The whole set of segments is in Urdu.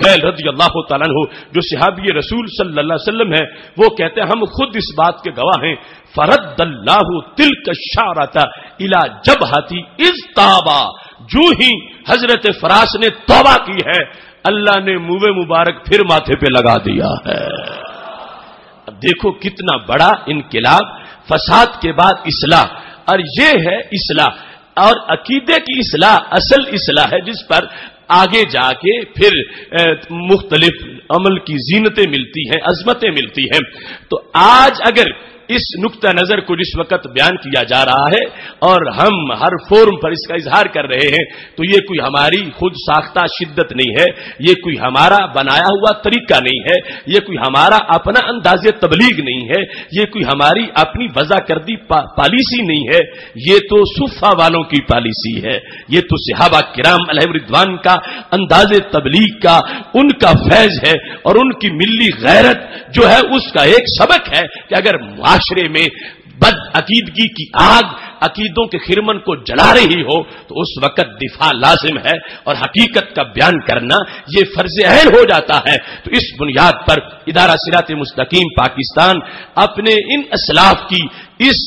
فیل رضی اللہ تعالیٰ عنہ جو صحابی رسول صلی اللہ علیہ وسلم ہے، وہ کہتے ہیں ہم خود اس بات کے گواہ ہیں، فرد اللہ تلک الشعرۃ الی جبہتی اذ تابا، جو ہی حضرت فراس نے توبہ کی ہے اللہ نے منہ مبارک پھر ماتھے پہ لگا دیا ہے۔ اب دیکھو کتنا بڑا انقلاب، فساد کے بعد اصلاح، اور یہ ہے اصلاح، اور عقیدے کی اصلاح اصل اصلاح ہے جس پر آگے جا کے پھر مختلف عمل کی زینتیں ملتی ہیں، عظمتیں ملتی ہیں۔ تو آج اگر اس نقطہ نظر کو جس وقت بیان کیا جا رہا ہے اور ہم ہر فورم پر اس کا اظہار کر رہے ہیں، تو یہ کوئی ہماری خود ساختہ شدت نہیں ہے، یہ کوئی ہمارا بنایا ہوا طریقہ نہیں ہے، یہ کوئی ہمارا اپنا انداز تبلیغ نہیں ہے، یہ کوئی ہماری اپنی وضع کردی پالیسی نہیں ہے، یہ تو صفہ والوں کی پالیسی ہے، یہ تو صحابہ کرام علیہم رضوان کا انداز تبلیغ کا، ان کا فیض ہے، اور ان کی ملی غیرت جو ہے اس کا ایک سبق ہے کہ اگر معاشرے میں بد عقیدگی کی آگ عقیدوں کے خرمن کو جلا رہی ہو تو اس وقت دفاع لازم ہے، اور حقیقت کا بیان کرنا یہ فرض عین ہو جاتا ہے۔ تو اس بنیاد پر ادارہ صراط مستقیم پاکستان اپنے ان اسلاف کی اس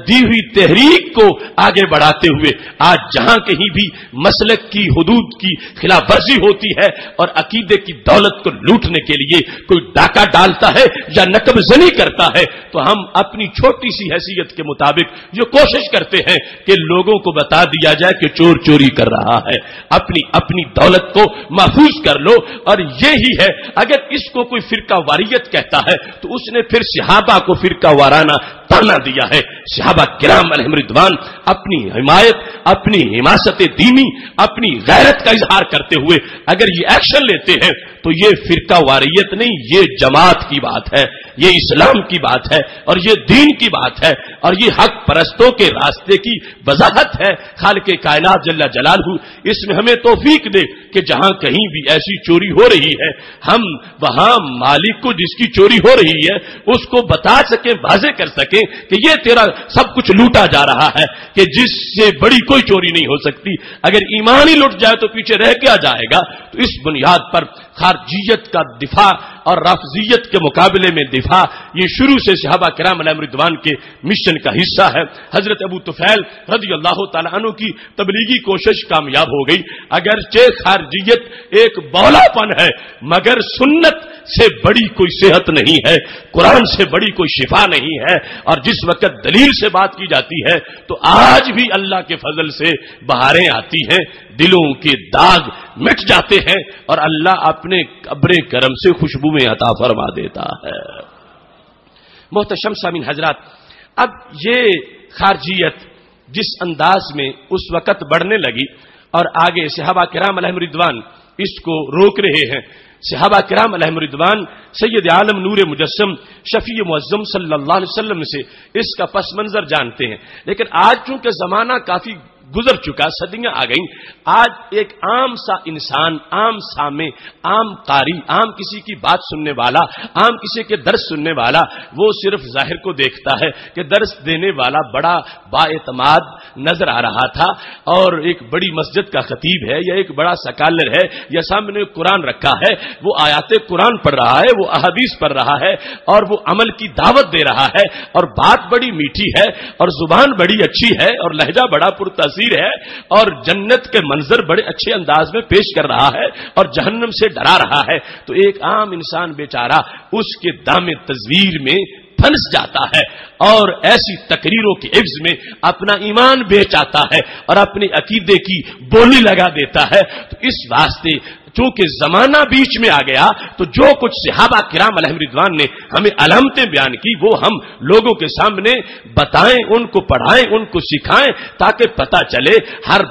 دی ہوئی تحریک کو آگے بڑھاتے ہوئے آج جہاں کہیں بھی مسلک کی حدود کی خلاف ورزی ہوتی ہے اور عقیدے کی دولت کو لوٹنے کے لیے کوئی ڈاکہ ڈالتا ہے یا نقب زنی کرتا ہے، تو ہم اپنی چھوٹی سی حیثیت کے مطابق جو کوشش کرتے ہیں کہ لوگوں کو بتا دیا جائے کہ چور چوری کر رہا ہے، اپنی دولت کو محفوظ کر لو۔ اور یہی ہے، اگر اس کو کوئی فرقہ واریت کہتا ہے تو اس نے پھر صحابہ کو فرقہ وارانہ تانا دیا ہے۔ صحابہ کرام علیہم رضوان اپنی حمایت، اپنی حماست دینی، اپنی غیرت کا اظہار کرتے ہوئے اگر یہ ایکشن لیتے ہیں تو یہ فرقہ واریت نہیں، یہ جماعت کی بات ہے، یہ اسلام کی بات ہے، اور یہ دین کی بات ہے، اور یہ حق پرستوں کے راستے کی وضاحت ہے۔ خالق کائنات جل جلالہ اس میں ہمیں توفیق دے کہ جہاں کہیں بھی ایسی چوری ہو رہی ہے ہم وہاں مالک کو جس کی چوری ہو رہی ہے اس کو بتا سکیں، واضح کر سکیں کہ یہ تیرا سب کچھ لوٹا جا رہا ہے، کہ جس سے بڑی کوئی چوری نہیں ہو سکتی۔ اگر ایمان ہی لٹ جائے تو پیچھے رہ کیا جائے گا؟ تو اس بنیاد پر خارجیت کا دفاع اور رافضیت کے مقابلے میں دفاع یہ شروع سے صحابہ کرام علیہم رضوان کے مشن کا حصہ ہے۔ حضرت ابو طفیل رضی اللہ تعالیٰ عنہ کی تبلیغی کوشش کامیاب ہو گئی، اگرچہ خارجیت ایک بولا پن ہے مگر سنت سے بڑی کوئی صحت نہیں ہے، قرآن سے بڑی کوئی شفا نہیں ہے، اور جس وقت دلیل سے بات کی جاتی ہے تو آج بھی اللہ کے فضل سے بہاریں آتی ہیں، دلوں کے داغ مٹ جاتے ہیں، اور اللہ اپنے ابر کرم سے خوشبو میں عطا فرما دیتا ہے۔ محتشم سامعین حضرات، اب یہ خارجیت جس انداز میں اس وقت بڑھنے لگی اور آگے صحابہ کرام علیہم رضوان اس کو روک رہے ہیں، صحابہ کرام علیہم رضوان سید عالم نور مجسم شفیع معظم صلی اللہ علیہ وسلم سے اس کا پس منظر جانتے ہیں، لیکن آج چونکہ زمانہ کافی گزر چکا، صدیاں آ گئیں، آج ایک عام سا انسان، عام سامع، عام قاری، عام کسی کی بات سننے والا، عام کسی کے درس سننے والا، وہ صرف ظاہر کو دیکھتا ہے کہ درس دینے والا بڑا بااعتماد نظر آ رہا تھا اور ایک بڑی مسجد کا خطیب ہے یا ایک بڑا سکالر ہے یا سامنے قرآن رکھا ہے، وہ آیات قرآن پڑھ رہا ہے، وہ احادیث پڑھ رہا ہے اور وہ عمل کی دعوت دے رہا ہے، اور بات بڑی میٹھی ہے اور زبان بڑی اچھی ہے اور لہجہ بڑا پرتاثیر ہے اور جنت کے منظر بڑے اچھے انداز میں پیش کر رہا ہے اور جہنم سے ڈرا رہا ہے، تو ایک عام انسان بیچارہ اس کے دام تزویر میں پھنس جاتا ہے اور ایسی تقریروں کے عوض میں اپنا ایمان بیچ آتا ہے اور اپنے عقیدے کی بولی لگا دیتا ہے۔ تو اس واسطے چونکہ زمانہ بیچ میں آ گیا تو جو کچھ صحابہ کرام علیہم رضوان نے ہمیں علامتیں بیان کی وہ ہم لوگوں کے سامنے بتائیں، ان کو پڑھائیں، ان کو سکھائیں، تاکہ پتہ چلے ہر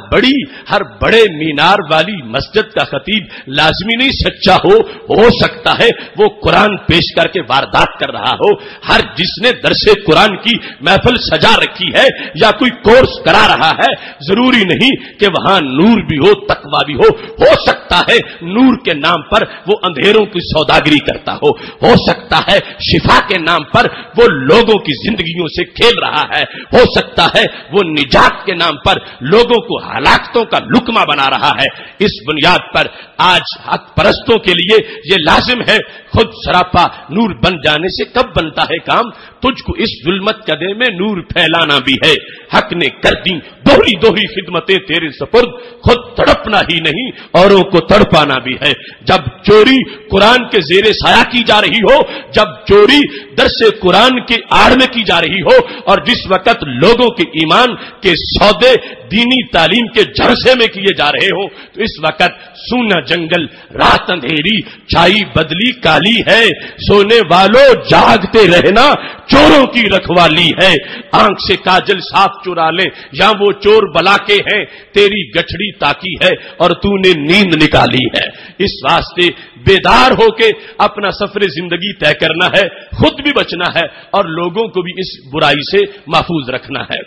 بڑے مینار والی مسجد کا خطیب لازمی نہیں سچا ہو سکتا ہے وہ قرآن پیش کر کے واردات کر رہا ہو، ہر جس نے درس قرآن کی محفل سجا رکھی ہے یا کوئی کورس کرا رہا ہے ضروری نہیں کہ وہاں نور بھی ہو، تقویٰ بھی ہو سکتا ہے نور کے نام پر وہ اندھیروں کی سوداگری کرتا ہو سکتا ہے شفا کے نام پر وہ لوگوں کی زندگیوں سے کھیل رہا ہو سکتا ہے وہ نجات کے نام پر لوگوں کو ہلاکتوں کا لقمہ بنا رہا ہے۔ اس بنیاد پر آج حق پرستوں کے لیے یہ لازم ہے خود سراپا نور بن جانے سے کب بنتا ہے کام؟ تجھ کو اس ظلمت کدے میں نور پھیلانا بھی ہے۔ حق نے کر دی دوہری خدمتیں تیرے سپرد، خود تڑپنا ہی نہیں اوروں کو تڑپانا بھی ہے۔ جب چوری قرآن کے زیر سایہ کی جا رہی ہو، جب چوری درس قرآن کی آڑ میں کی جا رہی ہو، اور جس وقت لوگوں کے ایمان کے سودے دینی تعلیم کے جھرسے میں کیے جا رہے ہوں، تو اس وقت سونا جنگل، رات اندھیری، چھائی بدلی کالی ہے، سونے والوں جاگتے رہنا چوروں کی رکھوالی ہے۔ آنکھ سے کاجل صاف چرا لیں یا وہ چور بلا کے ہیں، تیری گٹھڑی تاکی ہے اور تو نے نیند نکالی ہے۔ اس واسطے بیدار ہو کے اپنا سفر زندگی طے کرنا ہے، خود بھی بچنا ہے اور لوگوں کو بھی اس برائی سے محفوظ رکھنا ہے۔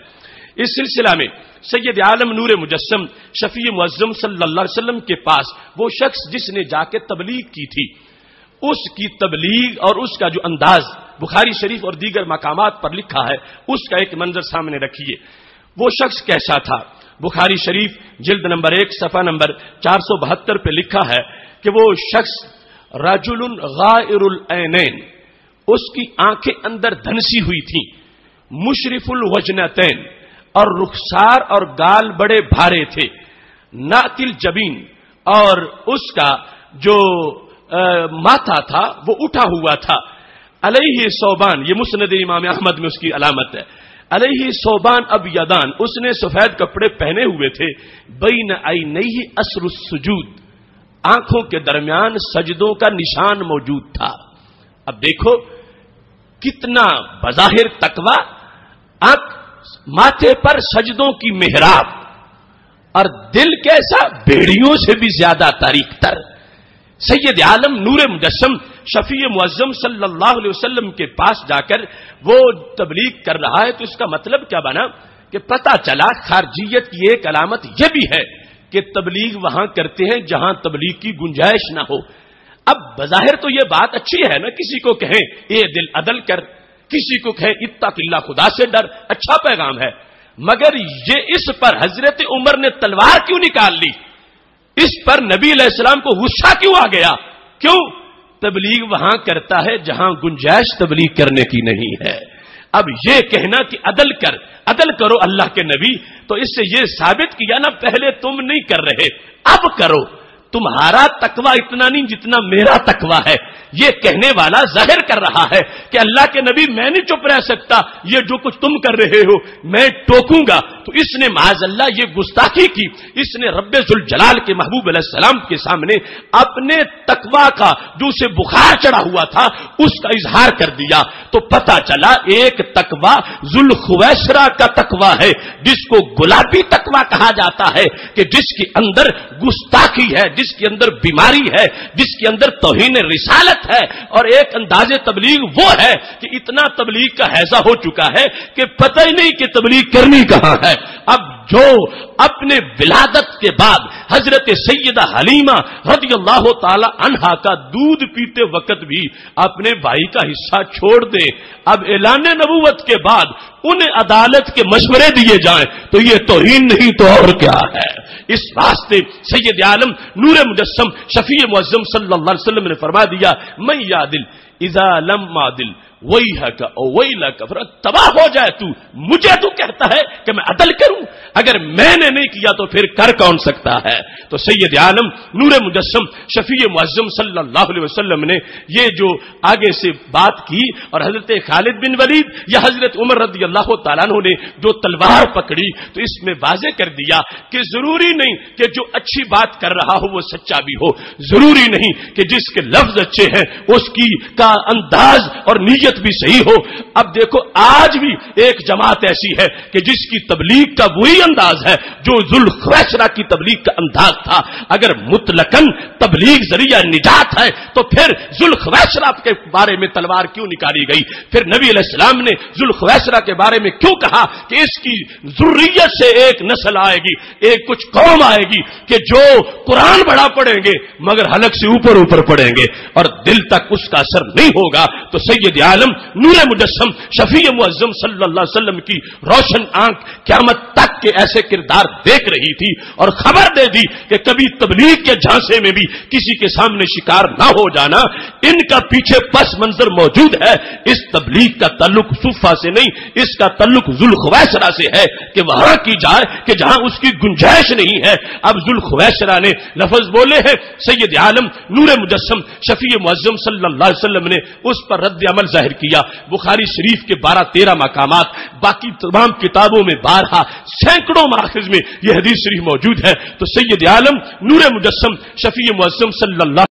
اس سلسلہ میں سید عالم نور مجسم شفیع معظم صلی اللہ علیہ وسلم کے پاس وہ شخص جس نے جا کے تبلیغ کی تھی، اس کی تبلیغ اور اس کا جو انداز بخاری شریف اور دیگر مقامات پر لکھا ہے، اس کا ایک منظر سامنے رکھیے۔ وہ شخص کیسا تھا؟ بخاری شریف جلد نمبر 1 صفحہ نمبر 472 پہ لکھا ہے کہ وہ شخص رجل غائر العینین، اس کی آنکھیں اندر دھنسی ہوئی تھیں، مشرف الوجنتین، اور رخسار اور گال بڑے بھارے تھے، ناتل جبین، اور اس کا جو ماتھا تھا وہ اٹھا ہوا تھا، علیہ صوبان، یہ مسند امام احمد میں اس کی علامت ہے، علیہ صوبان ابیضان، اس نے سفید کپڑے پہنے ہوئے تھے، بین عینیہ اثر السجود، آنکھوں کے درمیان سجدوں کا نشان موجود تھا۔ اب دیکھو کتنا بظاہر تقوی، ماتھے پر سجدوں کی محراب، اور دل کیسا؟ بیڑیوں سے بھی زیادہ تاریک تر۔ سید عالم نور مجسم شفیع معظم صلی اللہ علیہ وسلم کے پاس جا کر وہ تبلیغ کر رہا ہے، تو اس کا مطلب کیا بنا کہ پتہ چلا خارجیت کی ایک علامت یہ بھی ہے کہ تبلیغ وہاں کرتے ہیں جہاں تبلیغ کی گنجائش نہ ہو۔ اب بظاہر تو یہ بات اچھی ہے نا، کسی کو کہیں اے دل عدل کر، کسی کو کہیں اتق اللہ، خدا سے ڈر، اچھا پیغام ہے، مگر یہ اس پر حضرت عمر نے تلوار کیوں نکال لی؟ اس پر نبی علیہ السلام کو غصہ کیوں آ گیا؟ کیوں؟ تبلیغ وہاں کرتا ہے جہاں گنجائش تبلیغ کرنے کی نہیں ہے۔ اب یہ کہنا کہ عدل کرو اللہ کے نبی، تو اس سے یہ ثابت کیا نا پہلے تم نہیں کر رہے، اب کرو، تمہارا تقوی اتنا نہیں جتنا میرا تقوی ہے۔ یہ کہنے والا ظاہر کر رہا ہے کہ اللہ کے نبی میں نہیں چپ رہ سکتا، یہ جو کچھ تم کر رہے ہو میں ٹوکوں گا۔ تو اس نے معاذ اللہ یہ گستاخی کی، اس نے رب ذوالجلال کے محبوب علیہ السلام کے سامنے اپنے تقوی کا جو اسے بخار چڑھا ہوا تھا اس کا اظہار کر دیا۔ تو پتہ چلا ایک تقوی ذوالخویسرہ کا تقوی ہے، جس کو گلابی تقوی کہا جاتا ہے، کہ جس کے اندر گستاخی ہے، جس کے اندر بیماری ہے، جس کے اندر توہین رسالت ہے، اور ایک انداز تبلیغ وہ ہے کہ اتنا تبلیغ کا حیضہ ہو چکا ہے کہ پتہ ہی نہیں کہ تبلیغ کرنی کہاں ہے۔ اب جو اپنے ولادت کے بعد حضرت سیدہ حلیمہ رضی اللہ تعالی عنہا کا دودھ پیتے وقت بھی اپنے بھائی کا حصہ چھوڑ دے، اب اعلان نبوت کے بعد انہیں عدالت کے مشورے دیے جائیں تو یہ توہین نہیں تو اور کیا ہے۔ اس واسطے سید عالم نور مجسم شفیع معظم صلی اللہ علیہ وسلم نے فرما دیا، میں یادل اذا لم عادل ویحک او ویلک، تباہ ہو جائے تو، مجھے تو کہتا ہے کہ میں عدل کروں، اگر میں نے نہیں کیا تو پھر کر کون سکتا ہے؟ تو سید عالم نور مجسم شفیع معظم صلی اللہ علیہ وسلم نے یہ جو آگے سے بات کی، اور حضرت خالد بن ولید یا حضرت عمر رضی اللہ تعالیٰ عنہ نے جو تلوار پکڑی، تو اس میں واضح کر دیا کہ ضروری نہیں کہ جو اچھی بات کر رہا ہو وہ سچا بھی ہو، ضروری نہیں کہ جس کے لفظ اچھے ہیں اس کی کا انداز اور نیت نیت بھی صحیح ہو. اب دیکھو آج بھی ایک جماعت ایسی ہے کہ جس کی تبلیغ کا وہی انداز ہے جو ذوالخویسرہ کی تبلیغ کا انداز تھا. اگر مطلقاً تبلیغ ذریعہ نجات ہے تو پھر ذوالخویسرہ کے بارے میں تلوار کیوں نکالی گئی؟ پھر نبی علیہ السلام نے ذوالخویسرہ کے بارے میں کیوں کہا کہ اس کی ذریت سے ایک نسل آئے گی، ایک کچھ قوم آئے گی کہ جو قرآن بڑا پڑھیں گے مگر حلق سے اوپر اوپر پڑھیں گے اور دل تک اس کا اثر نہیں ہوگا. تو سید عالم نور مجسم شفیع معظم صلی اللہ علیہ وسلم کی روشن آنکھ قیامت تک کے ایسے کردار دیکھ رہی تھی اور خبر دے دی کہ کبھی تبلیغ کے جھانسے میں بھی کسی کے سامنے شکار نہ ہو جانا. ان کا پیچھے پس منظر موجود ہے. اس تبلیغ کا تعلق صوفہ سے نہیں، اس کا تعلق ذوالخویسرہ سے ہے کہ وہاں کی جائے کہ جہاں اس کی گنجائش نہیں ہے. اب ذوالخویسرہ نے لفظ بولے ہیں، سید عالم نور مجسم شفیع معظم صلی اللہ علیہ وسلم نے اس پر رد عمل ظاہر کیا. بخاری شریف کے 12-13 مقامات، باقی تمام کتابوں میں 12 سینکڑوں ماخذ میں یہ حدیث شریف موجود ہے. تو سید عالم نور مجسم شفیع معظم صلی اللہ